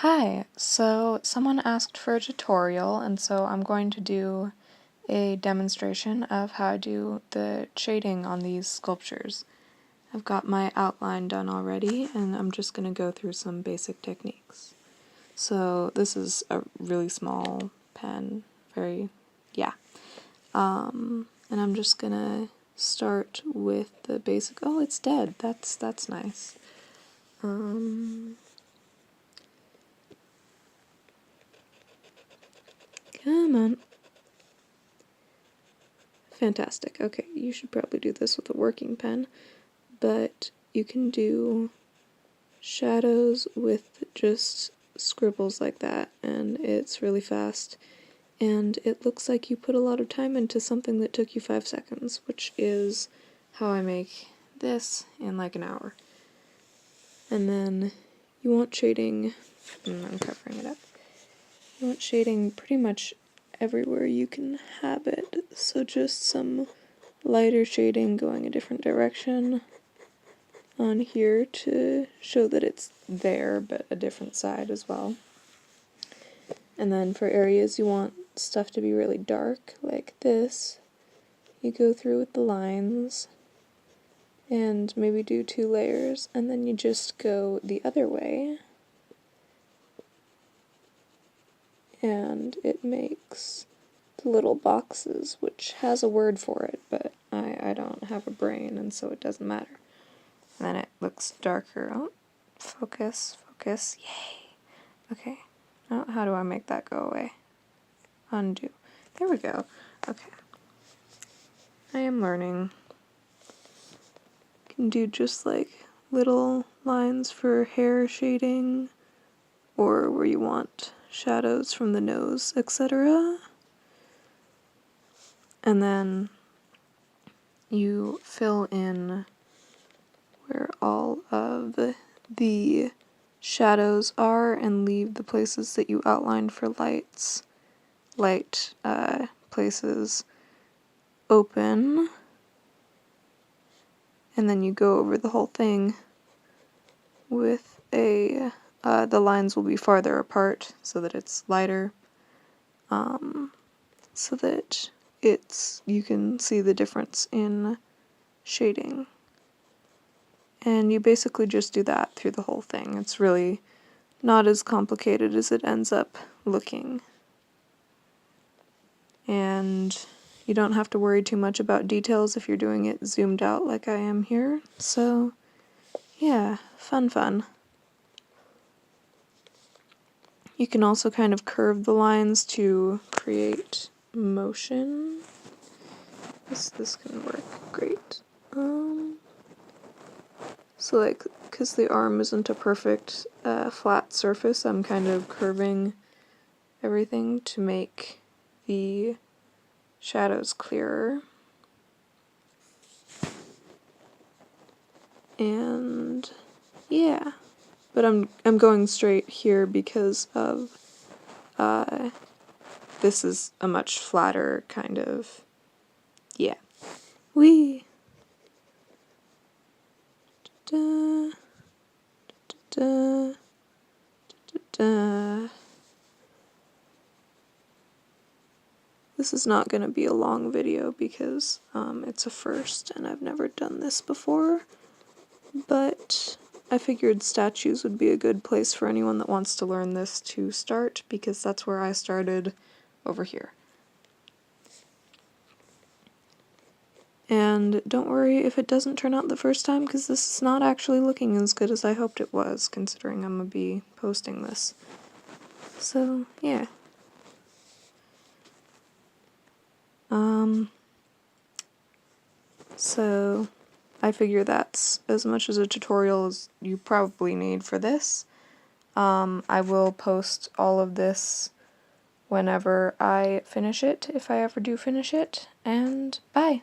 Hi, so someone asked for a tutorial, and so I'm going to do a demonstration of how I do the shading on these sculptures. I've got my outline done already, and I'm just going to go through some basic techniques. So this is a really small pen, and I'm just going to start with the basic, oh, it's dead, that's nice. Come on. Fantastic. Okay, you should probably do this with a working pen, but you can do shadows with just scribbles like that, and it's really fast, and it looks like you put a lot of time into something that took you 5 seconds, which is how I make this in like an hour. And then you want shading, I'm covering it up, you want shading pretty much everywhere you can have it, so just some lighter shading going a different direction on here to show that it's there, but a different side as well. And then for areas you want stuff to be really dark, like this, you go through with the lines and maybe do 2 layers, and then you just go the other way, and it makes the little boxes, which has a word for it, but I don't have a brain, and so it doesn't matter. And then it looks darker. Oh, focus, yay! Okay, now how do I make that go away? Undo. There we go. Okay. I am learning. You can do just like little lines for hair shading, or where you want shadows from the nose, etc. And then you fill in where all of the shadows are and leave the places that you outlined for light places open, and then you go over the whole thing with the lines will be farther apart so that it's lighter, so that you can see the difference in shading. And you basically just do that through the whole thing. It's really not as complicated as it ends up looking. And you don't have to worry too much about details if you're doing it zoomed out like I am here. So, yeah, fun. You can also kind of curve the lines to create motion. This can work great. So like, because the arm isn't a perfect flat surface, I'm kind of curving everything to make the shadows clearer. And yeah, but I'm going straight here because of this is a much flatter kind of, yeah. Wee. Da, da, da, da. This is not going to be a long video because it's a first and I've never done this before, but I figured statues would be a good place for anyone that wants to learn this to start, because that's where I started, over here. And don't worry if it doesn't turn out the first time, because this is not actually looking as good as I hoped it was, considering I'm going to be posting this. So, yeah. So I figure that's as much as a tutorial as you probably need for this. I will post all of this whenever I finish it, if I ever do finish it, and bye!